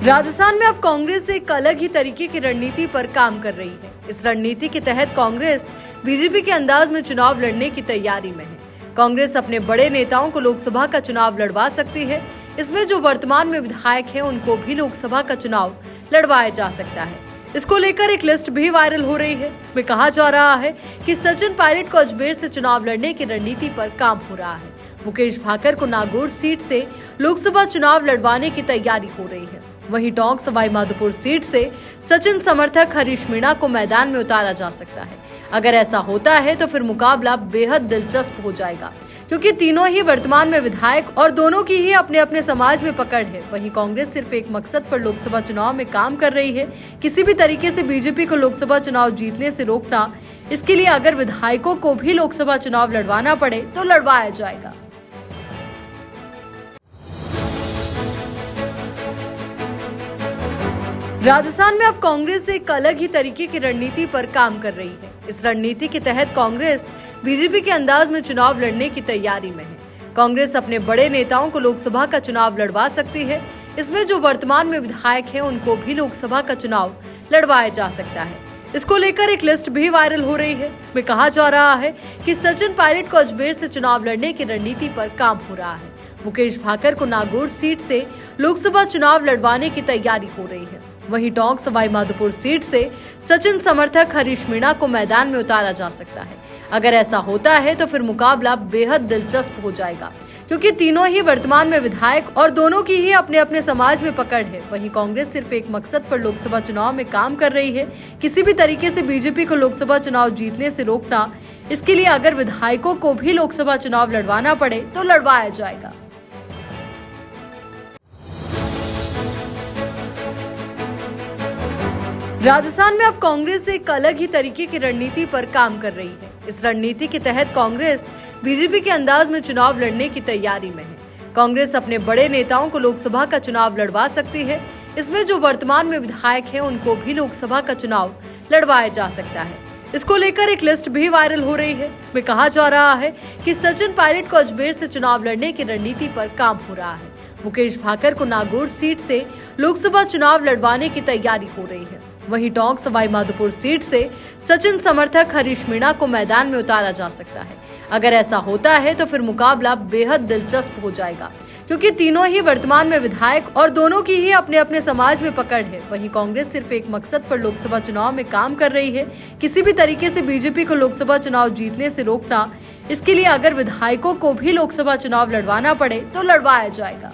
राजस्थान में अब कांग्रेस एक अलग ही तरीके की रणनीति पर काम कर रही है। इस रणनीति के तहत कांग्रेस बीजेपी के अंदाज में चुनाव लड़ने की तैयारी में है। कांग्रेस अपने बड़े नेताओं को लोकसभा का चुनाव लड़वा सकती है। इसमें जो वर्तमान में विधायक हैं, उनको भी लोकसभा का चुनाव लड़वाया जा सकता है। इसको लेकर एक लिस्ट भी वायरल हो रही है। इसमें कहा जा रहा है कि सचिन पायलट को अजमेर से चुनाव लड़ने की रणनीति पर काम हो रहा है। मुकेश भाकर को नागौर सीट से लोकसभा चुनाव लड़वाने की तैयारी हो रही है। वहीं टोंक सवाई माधोपुर सीट से सचिन समर्थक हरीश मीणा को मैदान में उतारा जा सकता है। अगर ऐसा होता है तो फिर मुकाबला बेहद दिलचस्प हो जाएगा, क्योंकि तीनों ही वर्तमान में विधायक और दोनों की ही अपने अपने समाज में पकड़ है। वहीं कांग्रेस सिर्फ एक मकसद पर लोकसभा चुनाव में काम कर रही है, किसी भी तरीके से बीजेपी को लोकसभा चुनाव जीतने से रोकना। इसके लिए अगर विधायकों को भी लोकसभा चुनाव लड़वाना पड़े तो लड़वाया जाएगा। राजस्थान में अब कांग्रेस एक अलग ही तरीके की रणनीति पर काम कर रही है। इस रणनीति के तहत कांग्रेस बीजेपी के अंदाज में चुनाव लड़ने की तैयारी में है। कांग्रेस अपने बड़े नेताओं को लोकसभा का चुनाव लड़वा सकती है। इसमें जो वर्तमान में विधायक हैं, उनको भी लोकसभा का चुनाव लड़वाया जा सकता है। इसको लेकर एक लिस्ट भी वायरल हो रही है। इसमें कहा जा रहा है कि सचिन पायलट को अजमेर से चुनाव लड़ने की रणनीति पर काम हो रहा है। मुकेश भाकर को नागौर सीट से लोकसभा चुनाव लड़वाने की तैयारी हो रही है। वहीं टोंक सवाई माधोपुर सीट से सचिन समर्थक हरीश मीणा को मैदान में उतारा जा सकता है। अगर ऐसा होता है तो फिर मुकाबला बेहद दिलचस्प हो जाएगा, क्योंकि तीनों ही वर्तमान में विधायक और दोनों की ही अपने अपने समाज में पकड़ है। वहीं कांग्रेस सिर्फ एक मकसद पर लोकसभा चुनाव में काम कर रही है, किसी भी तरीके से बीजेपी को लोकसभा चुनाव जीतने से रोकना। इसके लिए अगर विधायकों को भी लोकसभा चुनाव लड़वाना पड़े तो लड़वाया जाएगा। राजस्थान में अब कांग्रेस एक अलग ही तरीके की रणनीति पर काम कर रही है। इस रणनीति के तहत कांग्रेस बीजेपी के अंदाज में चुनाव लड़ने की तैयारी में है। कांग्रेस अपने बड़े नेताओं को लोकसभा का चुनाव लड़वा सकती है। इसमें जो वर्तमान में विधायक हैं, उनको भी लोकसभा का चुनाव लड़वाया जा सकता है। इसको लेकर एक लिस्ट भी वायरल हो रही है। इसमें कहा जा रहा है कि सचिन पायलट को अजमेर से चुनाव लड़ने की रणनीति पर काम हो रहा है। मुकेश भाकर को नागौर सीट से लोकसभा चुनाव लड़वाने की तैयारी हो रही है। वहीं टोंक सवाई माधोपुर सीट से सचिन समर्थक हरीश मीणा को मैदान में उतारा जा सकता है। अगर ऐसा होता है तो फिर मुकाबला बेहद दिलचस्प हो जाएगा, क्योंकि तीनों ही वर्तमान में विधायक और दोनों की ही अपने अपने समाज में पकड़ है। वहीं कांग्रेस सिर्फ एक मकसद पर लोकसभा चुनाव में काम कर रही है, किसी भी तरीके से बीजेपी को लोकसभा चुनाव जीतने से रोकना। इसके लिए अगर विधायकों को भी लोकसभा चुनाव लड़वाना पड़े तो लड़वाया जाएगा।